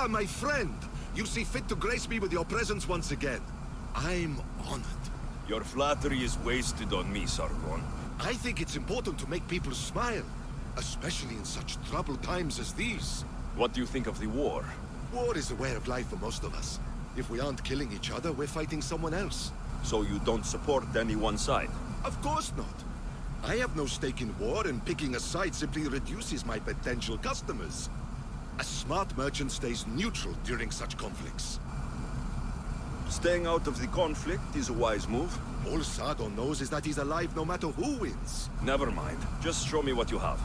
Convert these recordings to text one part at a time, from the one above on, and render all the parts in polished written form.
my friend! You see fit to grace me with your presence once again. I'm honored. Your flattery is wasted on me, Sargon. I think it's important to make people smile, especially in such troubled times as these. What do you think of the war? War is a way of life for most of us. If we aren't killing each other, we're fighting someone else. So you don't support any one side? Of course not. I have no stake in war, and picking a side simply reduces my potential customers. A smart merchant stays neutral during such conflicts. Staying out of the conflict is a wise move. All Sargon knows is that he's alive no matter who wins. Never mind. Just show me what you have.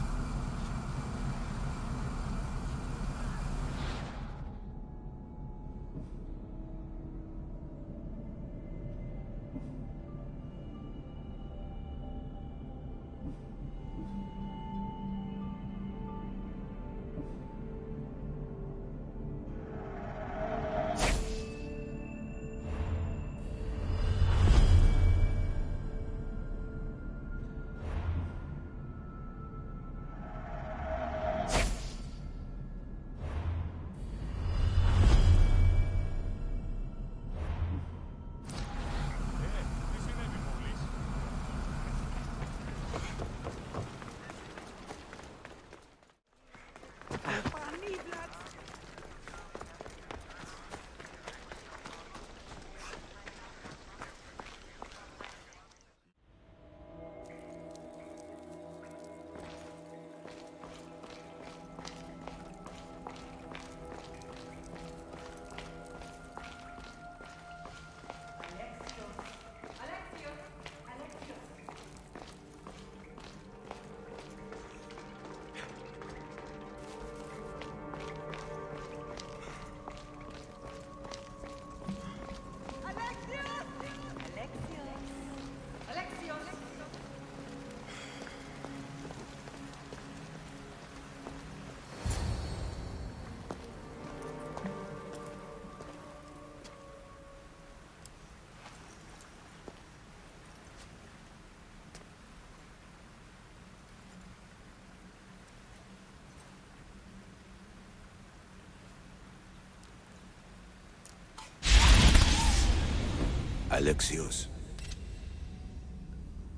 Alexios.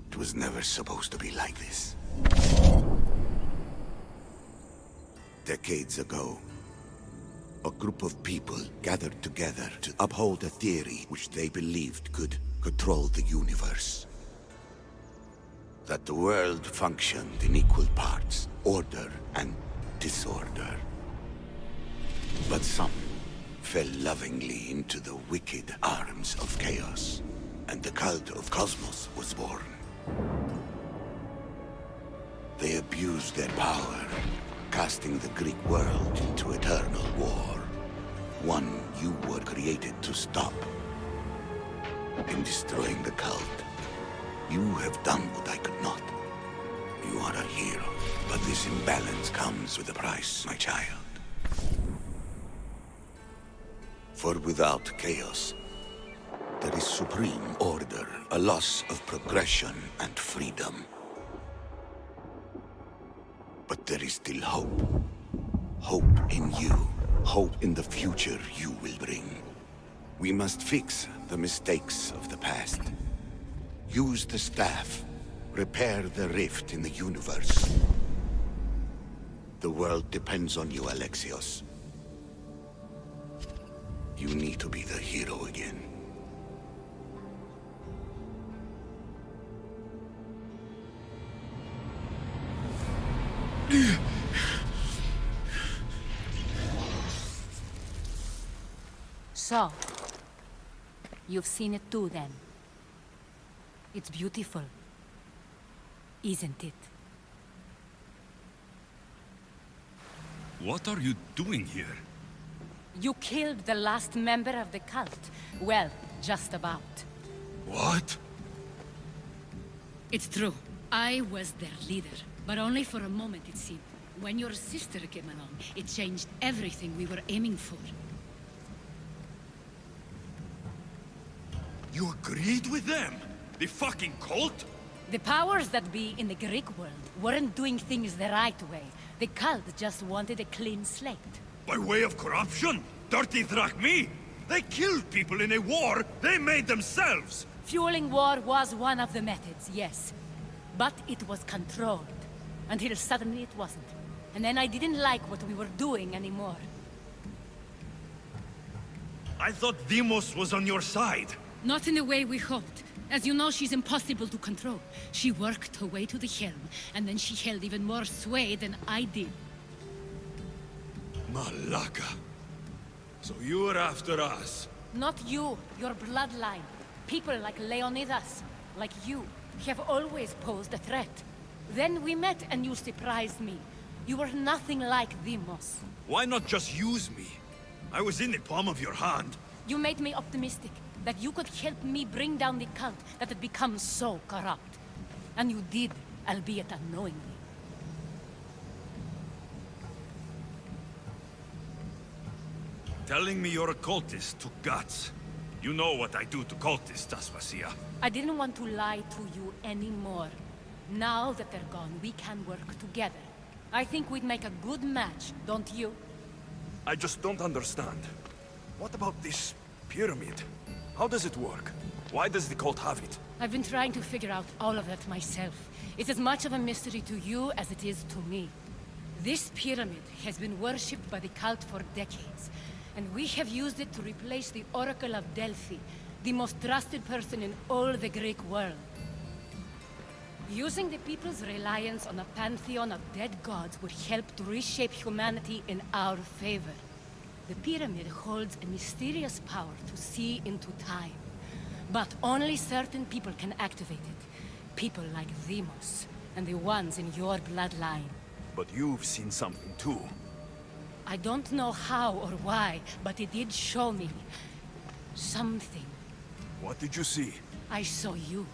It was never supposed to be like this. Decades ago, a group of people gathered together to uphold a theory which they believed could control the universe. That the world functioned in equal parts, order and disorder. But some fell lovingly into the wicked arms of chaos, and the cult of Cosmos was born. They abused their power, casting the Greek world into eternal war. One you were created to stop. In destroying the cult, you have done what I could not. You are a hero, but this imbalance comes with a price, my child. For without chaos, there is supreme order, a loss of progression and freedom. But there is still hope. Hope in you. Hope in the future you will bring. We must fix the mistakes of the past. Use the staff. Repair the rift in the universe. The world depends on you, Alexios. You need to be the hero again. So, you've seen it too then. It's beautiful, isn't it? What are you doing here? You killed the last member of the cult. Well, just about. What? It's true. I was their leader, but only for a moment it seemed. When your sister came along, it changed everything we were aiming for. You agreed with them? The fucking cult? The powers that be in the Greek world weren't doing things the right way. The cult just wanted a clean slate. By way of corruption? Dirty Drachmi? They killed people in a war they made themselves! Fueling war was one of the methods, yes. But it was controlled. Until suddenly it wasn't. And then I didn't like what we were doing anymore. I thought Demos was on your side. Not in the way we hoped. As you know, she's impossible to control. She worked her way to the helm, and then she held even more sway than I did. Malaka. So you were after us. Not you, your bloodline. People like Leonidas, like you, have always posed a threat. Then we met and you surprised me. You were nothing like Demos. Why not just use me? I was in the palm of your hand. You made me optimistic that you could help me bring down the cult that had become so corrupt. And you did, albeit unknowingly. Telling me you're a cultist took guts. You know what I do to cultists, Aspasia. I didn't want to lie to you anymore. Now that they're gone, we can work together. I think we'd make a good match, don't you? I just don't understand. What about this pyramid? How does it work? Why does the cult have it? I've been trying to figure out all of that myself. It's as much of a mystery to you as it is to me. This pyramid has been worshipped by the cult for decades, and we have used it to replace the Oracle of Delphi, the most trusted person in all the Greek world. Using the people's reliance on a pantheon of dead gods would help to reshape humanity in our favor. The pyramid holds a mysterious power to see into time. But only certain people can activate it. People like Demos, and the ones in your bloodline. But you've seen something too. I don't know how or why, but it did show me something. What did you see? I saw you.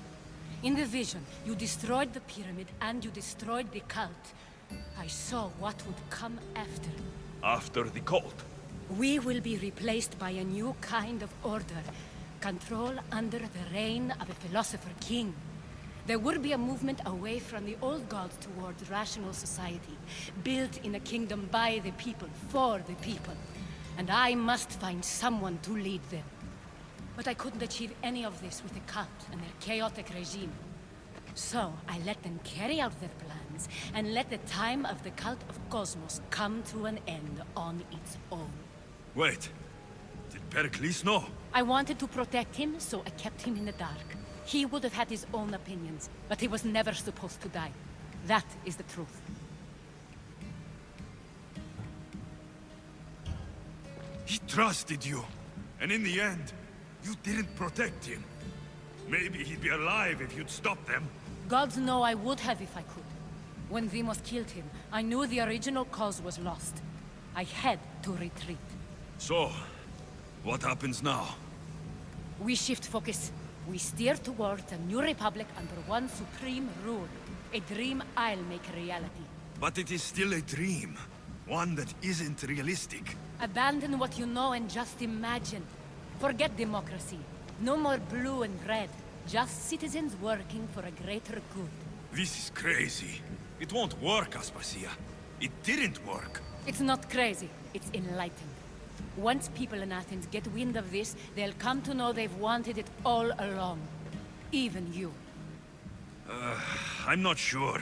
In the vision, you destroyed the pyramid and you destroyed the cult. I saw what would come after. After the cult? We will be replaced by a new kind of order. Control under the reign of a philosopher king. There would be a movement away from the old gods towards rational society, built in a kingdom by the people, for the people. And I must find someone to lead them. But I couldn't achieve any of this with the cult and their chaotic regime. So I let them carry out their plans, and let the time of the cult of Cosmos come to an end on its own. Wait. Did Pericles know? I wanted to protect him, so I kept him in the dark. He would have had his own opinions, but he was never supposed to die. That is the truth. He trusted you, and in the end, you didn't protect him. Maybe he'd be alive if you'd stopped them. Gods know I would have if I could. When Demos killed him, I knew the original cause was lost. I had to retreat. So, what happens now? We shift focus. We steer towards a new republic under one supreme rule. A dream I'll make a reality. But it is still a dream. One that isn't realistic. Abandon what you know and just imagine. Forget democracy. No more blue and red. Just citizens working for a greater good. This is crazy. It won't work, Aspasia. It didn't work. It's not crazy. It's enlightened. Once people in Athens get wind of this, they'll come to know they've wanted it all along. Even you. I'm not sure.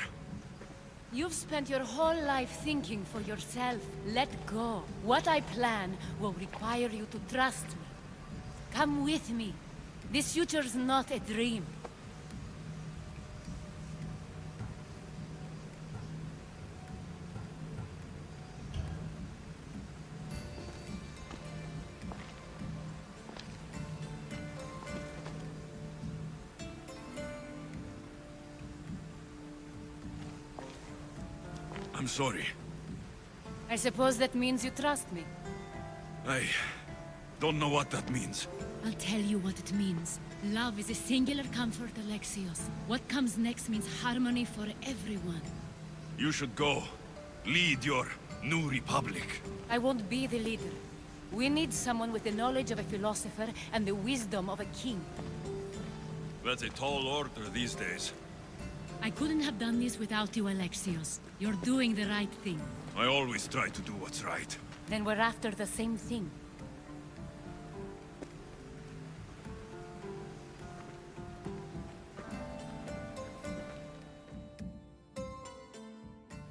You've spent your whole life thinking for yourself. Let go. What I plan will require you to trust me. Come with me. This future's not a dream. I'm sorry. I suppose that means you trust me. I don't know what that means. I'll tell you what it means. Love is a singular comfort, Aleksiosa. What comes next means harmony for everyone. You should go. Lead your new republic. I won't be the leader. We need someone with the knowledge of a philosopher and the wisdom of a king. That's a tall order these days. I couldn't have done this without you, Alexios. You're doing the right thing. I always try to do what's right. Then we're after the same thing.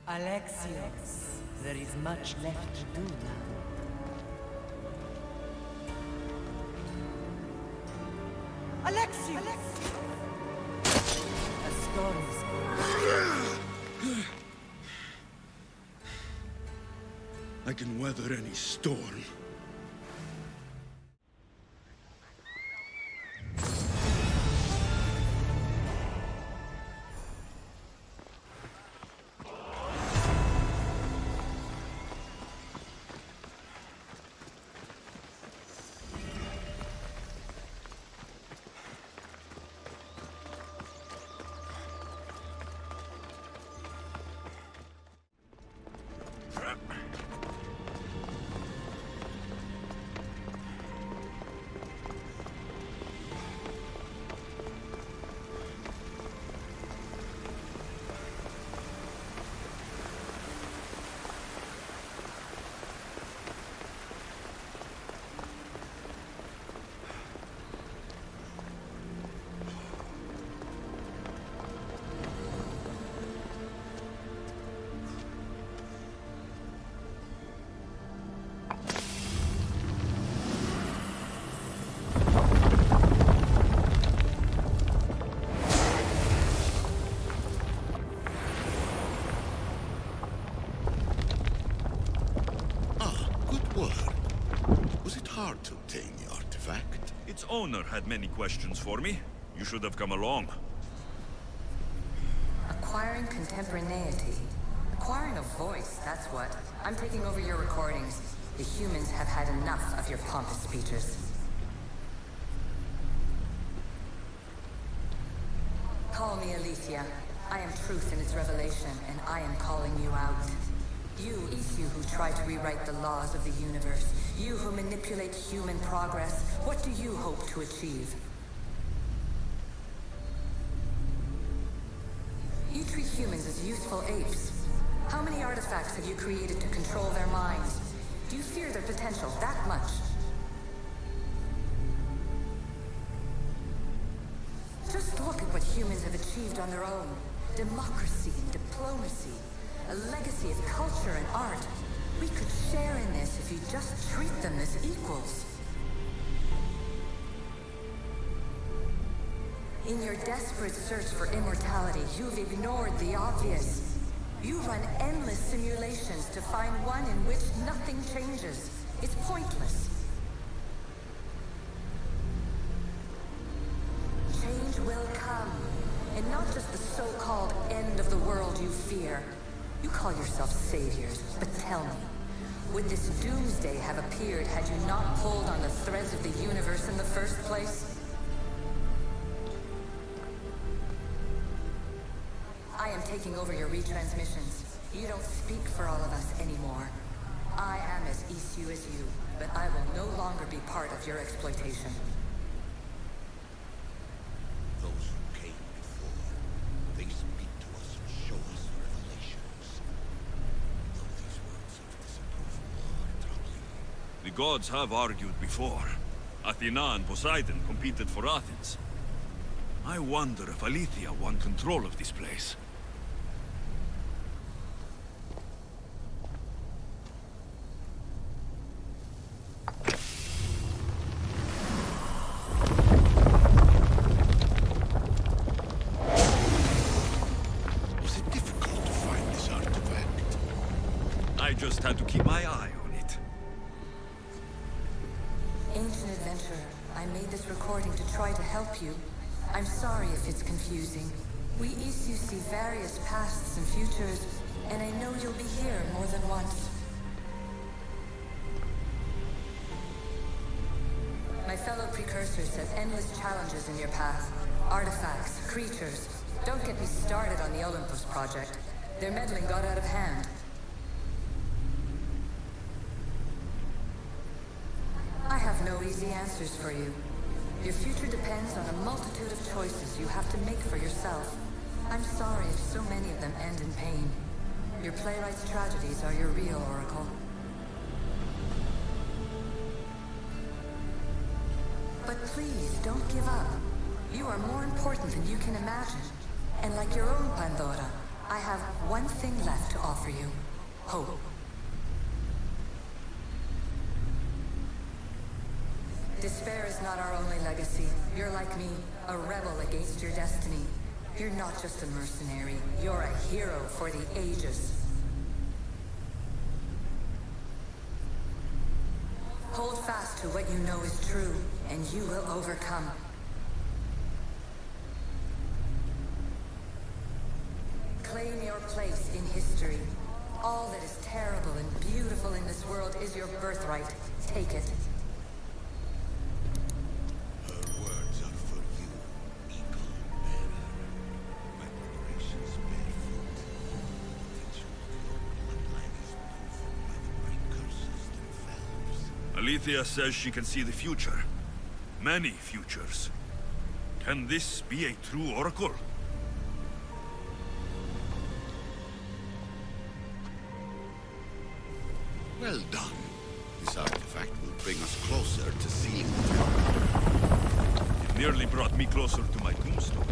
Alexios, there is much left to do now. Alexios! A storm is coming. I can weather any storm. Hard to obtain the artifact. Its owner had many questions for me. You should have come along. Acquiring contemporaneity. Acquiring a voice, that's what. I'm taking over your recordings. The humans have had enough of your pompous speeches. Call me Aletheia. I am truth in its revelation, and I am calling you out. You, it's you who try to rewrite the laws of the universe. You who manipulate human progress. What do you hope to achieve? You treat humans as youthful apes. How many artifacts have you created to control their minds? Do you fear their potential that much? Just look at what humans have achieved on their own. Democracy and diplomacy. A legacy of culture and art. We could share in this if you just treat them as equals. In your desperate search for immortality, you've ignored the obvious. You run endless simulations to find one in which nothing changes. It's pointless. Change will come, and not just the so-called end of the world you fear. You call yourself saviors, but tell me, would this doomsday have appeared had you not pulled on the threads of the universe in the first place? I am taking over your retransmissions. You don't speak for all of us anymore. I am as issue as you, but I will no longer be part of your exploitation. Those who came before, they speak to us and show us revelations. Though these words of disapproval are troubling. The gods have argued before. Athena and Poseidon competed for Athens. I wonder if Aletheia won control of this place. Was it difficult to find this artifact? I just had to keep my eye on it. Ancient adventurer, I made this recording to try to help you. I'm sorry if it's confusing. We Isu see various pasts and futures, and I know you'll be here more than once. My fellow precursors have endless challenges in your path. Artifacts, creatures. Don't get me started on the Olympus project. Their meddling got out of hand. I have no easy answers for you. Your future depends on a multitude of choices you have to make for yourself. I'm sorry if so many of them end in pain. Your playwright's tragedies are your real oracle. But please, don't give up. You are more important than you can imagine. And like your own Pandora, I have one thing left to offer you. Hope. Despair is not our only legacy. You're like me, a rebel against your destiny. You're not just a mercenary, you're a hero for the ages. Hold fast to what you know is true, and you will overcome. Claim your place in history. All that is terrible and beautiful in this world is your birthright. Take it. Her words are for you, eagle bearer. My preparations bear fruit. Potential bloodline is proven by the precursors themselves. Alethea says she can see the future. Many futures. Can this be a true oracle? Well done. This artifact will bring us closer to seeing the temple. It nearly brought me closer to my tombstone.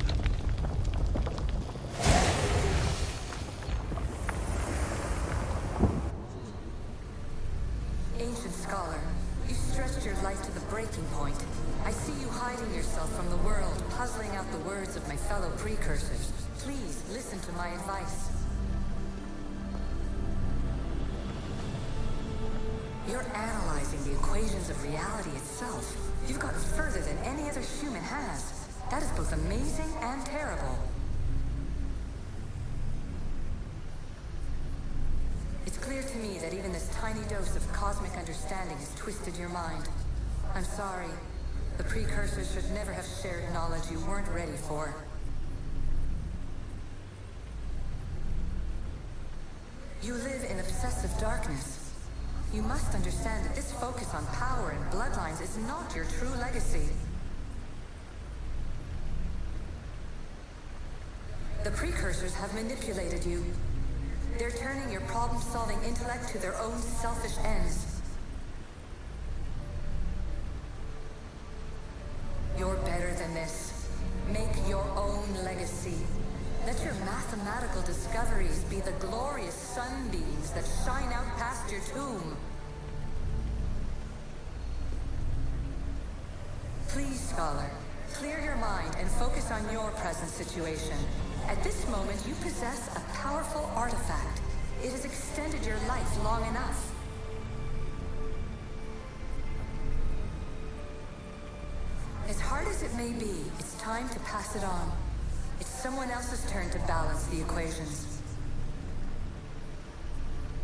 Ancient scholar, you stretched your life to the breaking point. I see you hiding yourself from the world, puzzling out the words of my fellow precursors. Please, listen to my advice. You're analyzing the equations of reality itself. You've gotten further than any other human has. That is both amazing and terrible. It's clear to me that even this tiny dose of cosmic understanding has twisted your mind. I'm sorry. The precursors should never have shared knowledge you weren't ready for. You live in obsessive darkness. You must understand that this focus on power and bloodlines is not your true legacy. The precursors have manipulated you. They're turning your problem-solving intellect to their own selfish ends. You're better than this. Make your own legacy. Let your mathematical discoveries be the glorious sunbeams that shine out past your tomb. Please, scholar, clear your mind and focus on your present situation. At this moment, you possess a powerful artifact. It has extended your life long enough. As hard as it may be, it's time to pass it on. It's someone else's turn to balance the equations.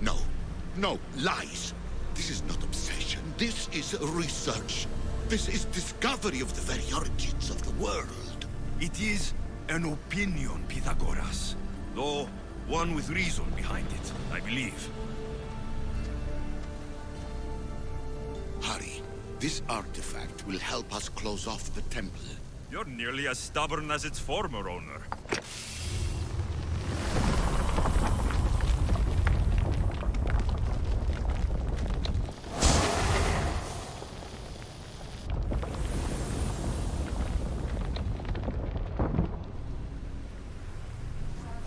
No. No, lies. This is not obsession. This is research. This is discovery of the very origins of the world. It is an opinion, Pythagoras. Though one with reason behind it, I believe. Hurry. This artifact will help us close off the temple. You're nearly as stubborn as its former owner.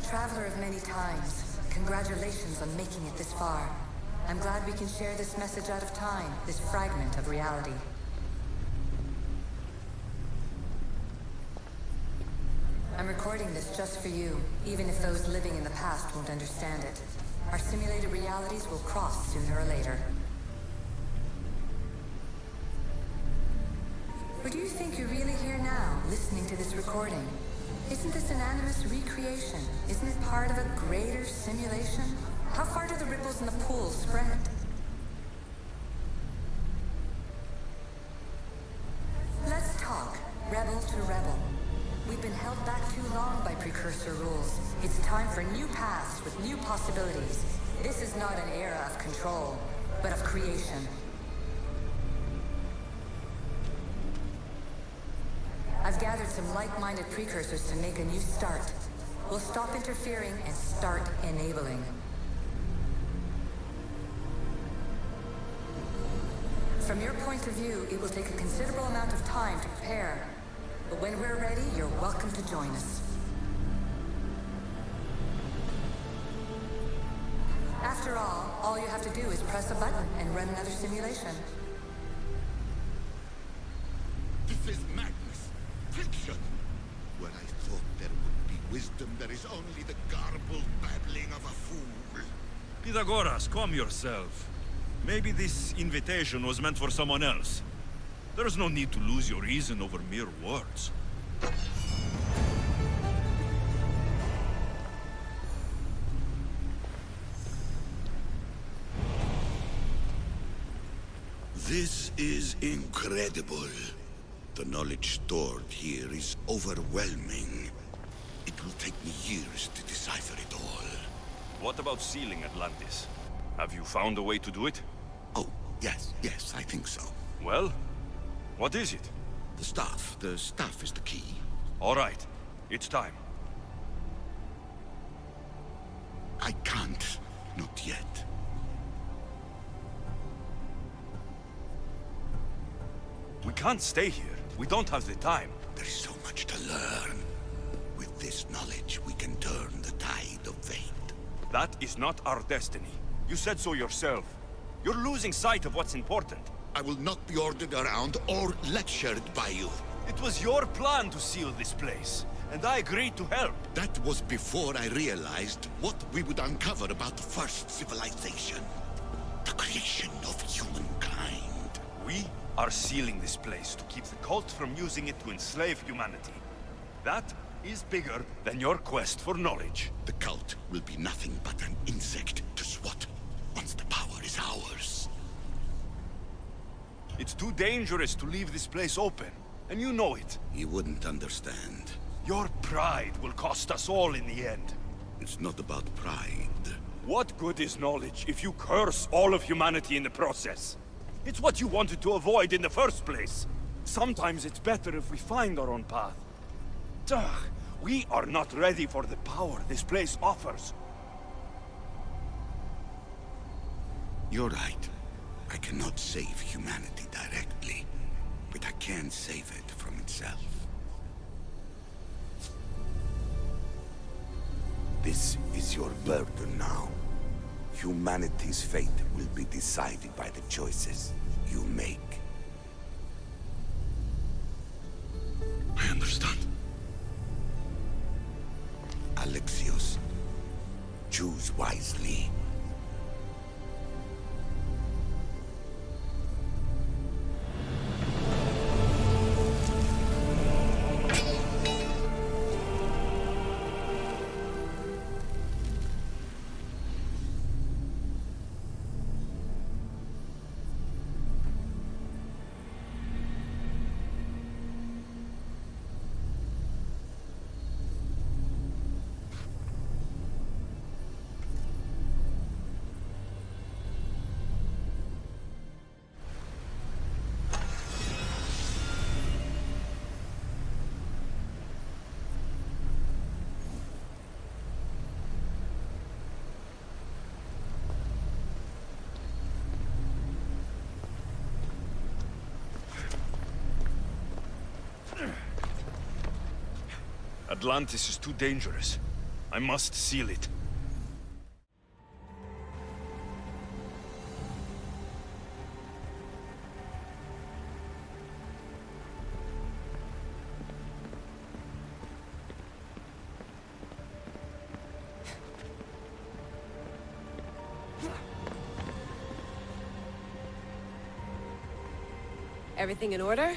Traveler of many times, congratulations on making it this far. I'm glad we can share this message out of time, this fragment of reality. I'm recording this just for you, even if those living in the past won't understand it. Our simulated realities will cross sooner or later. Or do you think you're really here now, listening to this recording? Isn't this an animus recreation? Isn't it part of a greater simulation? How far do the ripples in the pool spread? Let's talk, rebel to rebel. We've been held back too long by precursor rules. It's time for new paths with new possibilities. This is not an era of control, but of creation. I've gathered some like-minded precursors to make a new start. We'll stop interfering and start enabling. From your point of view, it will take a considerable amount of time to prepare. But when we're ready, you're welcome to join us. After all you have to do is press a button and run another simulation. This is madness. Fiction. Where I thought there would be wisdom, there is only the garbled babbling of a fool. Pythagoras, calm yourself. Maybe this invitation was meant for someone else. There's no need to lose your reason over mere words. This is incredible. The knowledge stored here is overwhelming. It will take me years to decipher it all. What about sealing Atlantis? Have you found a way to do it? Oh, yes, I think so. Well, what is it? The staff is the key. All right, it's time. I can't, not yet. We can't stay here. We don't have the time. There's so much to learn. With this knowledge, we can turn the tide of fate. That is not our destiny. You said so yourself. You're losing sight of what's important. I will not be ordered around or lectured by you. It was your plan to seal this place, and I agreed to help. That was before I realized what we would uncover about the first civilization. The creation of humankind. We are sealing this place to keep the cult from using it to enslave humanity. That is bigger than your quest for knowledge. The cult will be nothing but an insect to swat once the power is ours. It's too dangerous to leave this place open, and you know it. You wouldn't understand. Your pride will cost us all in the end. It's not about pride. What good is knowledge if you curse all of humanity in the process? It's what you wanted to avoid in the first place. Sometimes it's better if we find our own path. Ugh, we are not ready for the power this place offers. You're right. I cannot save humanity directly, but I can save it from itself. This is your burden now. Humanity's fate will be decided by the choices you make. I understand. Aleksiosa, choose wisely. Atlantis is too dangerous. I must seal it. Everything in order?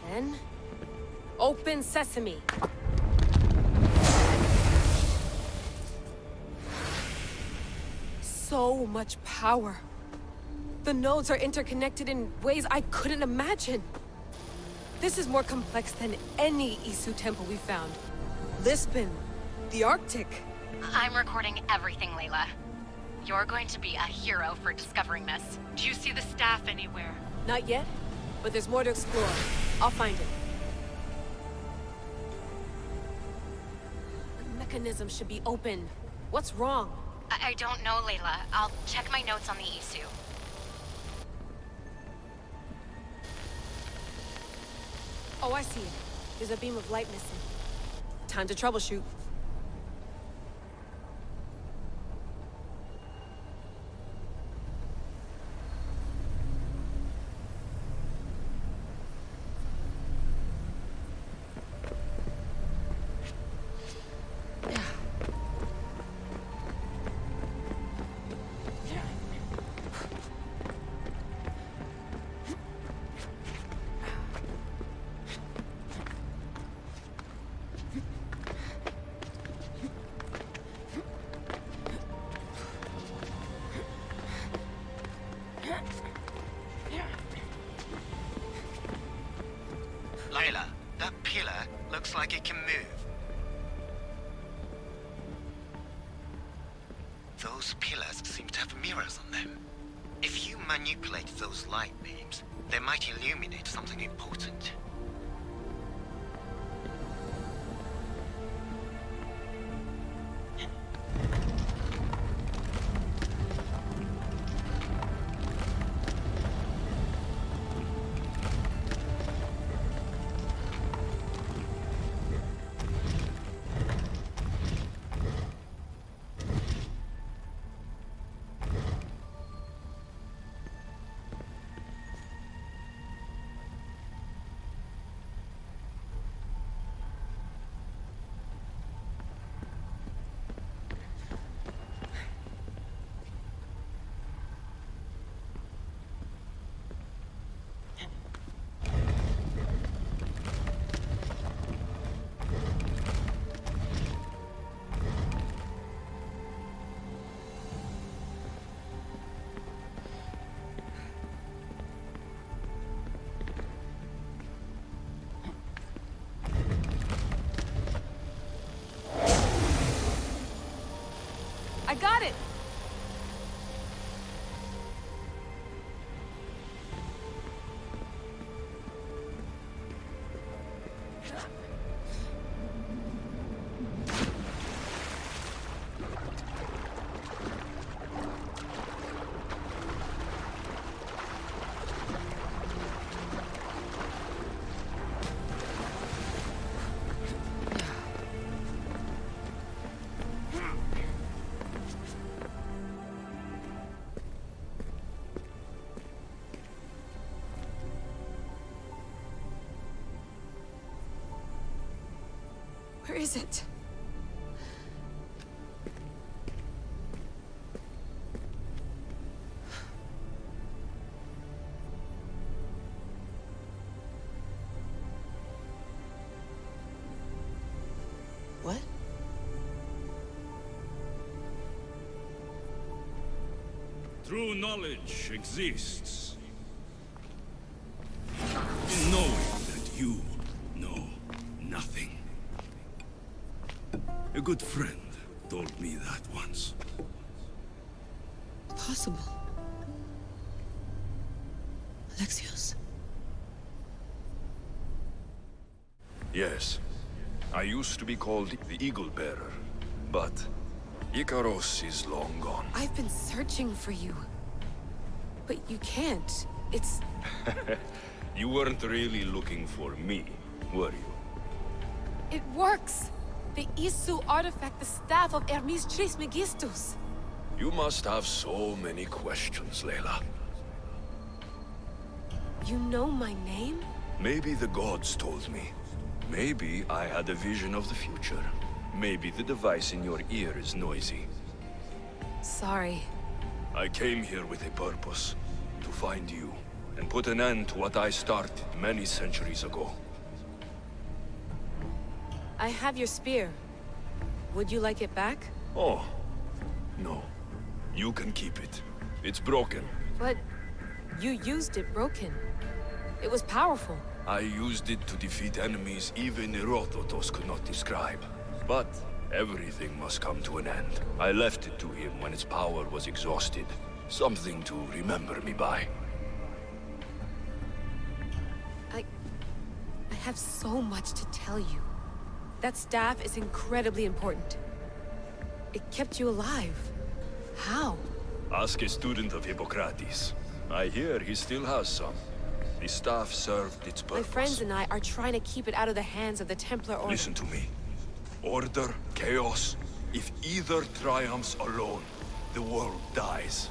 Then... open sesame! So much power. The nodes are interconnected in ways I couldn't imagine. This is more complex than any Isu temple we found. Lisbon, the Arctic. I'm recording everything, Layla. You're going to be a hero for discovering this. Do you see the staff anywhere? Not yet, but there's more to explore. I'll find it. mechanism should be open. What's wrong? I don't know, Layla. I'll check my notes on the Isu. Oh, I see it. There's a beam of light missing. Time to troubleshoot. Layla, that pillar looks like it can move. Those pillars seem to have mirrors on them. If you manipulate those light beams, they might illuminate something important. I got it! Where is it? What? True knowledge exists in knowing that you know nothing. A good friend told me that once. Possible. Alexios? Yes. I used to be called the Eagle Bearer, but Icaros is long gone. I've been searching for you. But you can't. It's... You weren't really looking for me, were you? It works! The Isu artifact, the staff of Hermes Trismegistus. You must have so many questions, Layla. You know my name? Maybe the gods told me. Maybe I had a vision of the future. Maybe the device in your ear is noisy. Sorry. I came here with a purpose. To find you, and put an end to what I started many centuries ago. I have your spear. Would you like it back? Oh, no. You can keep it. It's broken. But you used it broken. It was powerful. I used it to defeat enemies even Herodotus could not describe. But everything must come to an end. I left it to him when its power was exhausted. Something to remember me by. I have so much to tell you. That staff is incredibly important. It kept you alive. How? Ask a student of Hippocrates. I hear he still has some. The staff served its My purpose. friends and I are trying to keep it out of the hands of the Templar Order. Listen to me. Order, chaos. If either triumphs alone, the world dies.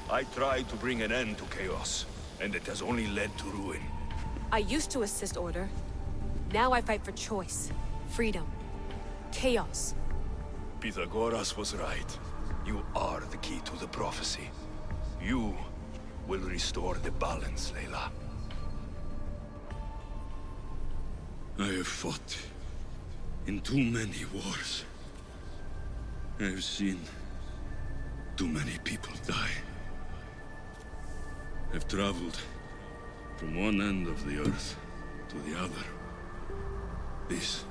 I tried to bring an end to chaos, and it has only led to ruin. I used to assist Order. Now I fight for choice, freedom, chaos. Pythagoras was right. You are the key to the prophecy. You will restore the balance, Layla. I have fought in too many wars. I have seen too many people die. I've traveled from one end of the earth to the other. This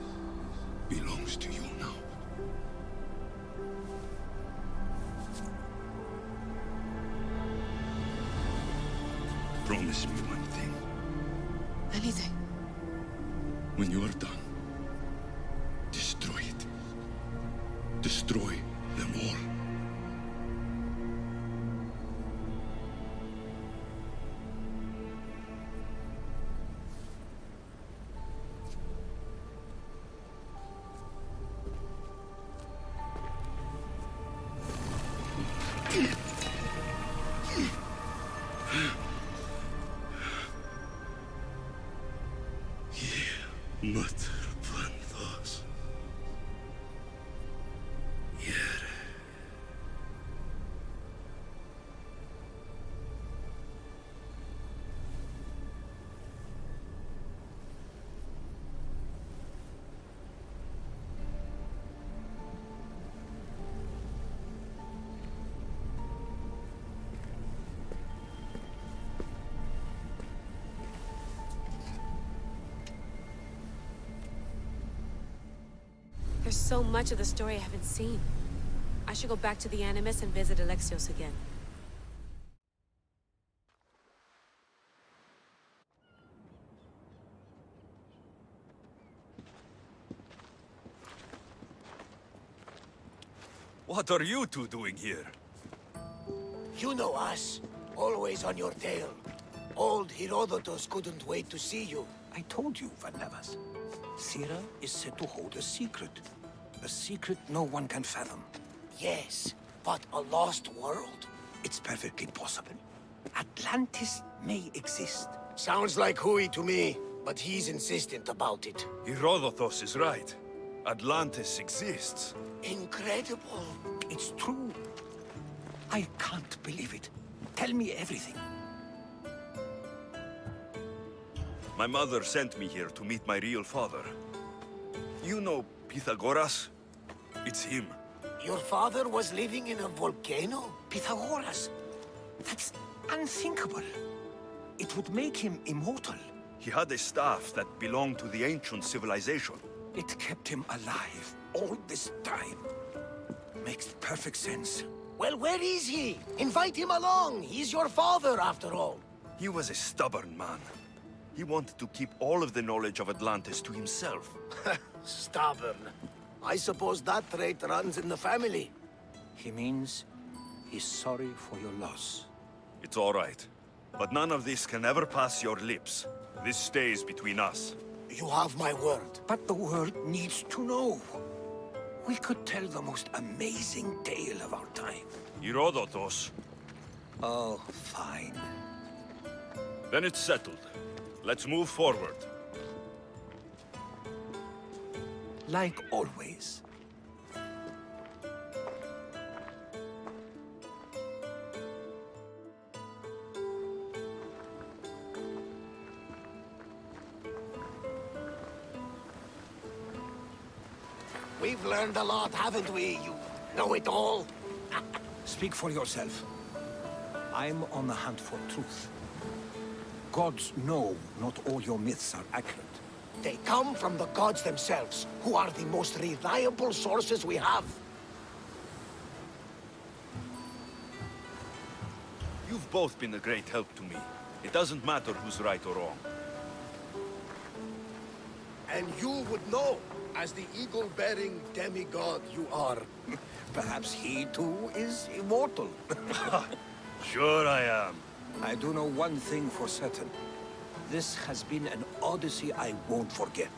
belongs to you now. Promise me one thing. Anything. When you are done, destroy it. Destroy them all. There's so much of the story I haven't seen. I should go back to the Animus and visit Aleksiosa again. What are you two doing here? You know us. Always on your tail. Old Herodotus couldn't wait to see you. I told you, Varnavas. Sira is said to hold a secret. A secret no one can fathom. Yes, but a lost world? It's perfectly possible. Atlantis may exist. Sounds like Hui to me, but he's insistent about it. Herodotus is right. Atlantis exists. Incredible. It's true. I can't believe it. Tell me everything. My mother sent me here to meet my real father. You know Pythagoras? It's him. Your father was living in a volcano? Pythagoras? That's unthinkable. It would make him immortal. He had a staff that belonged to the ancient civilization. It kept him alive all this time. Makes perfect sense. Well, where is he? Invite him along. He's your father, after all. He was a stubborn man. He wanted to keep all of the knowledge of Atlantis to himself. Stubborn. I suppose that trait runs in the family. He means he's sorry for your loss. It's all right. But none of this can ever pass your lips. This stays between us. You have my word. But the world needs to know. We could tell the most amazing tale of our time. Herodotus. Oh, fine. Then it's settled. Let's move forward. Like always. We've learned a lot, haven't we? You know it all. Speak for yourself. I'm on the hunt for truth. Gods know not all your myths are accurate. They come from the gods themselves, who are the most reliable sources we have. You've both been a great help to me. It doesn't matter who's right or wrong. And you would know, as the eagle-bearing demigod you are. Perhaps he too is immortal. Sure I am. I do know one thing for certain. This has been an odyssey I won't forget.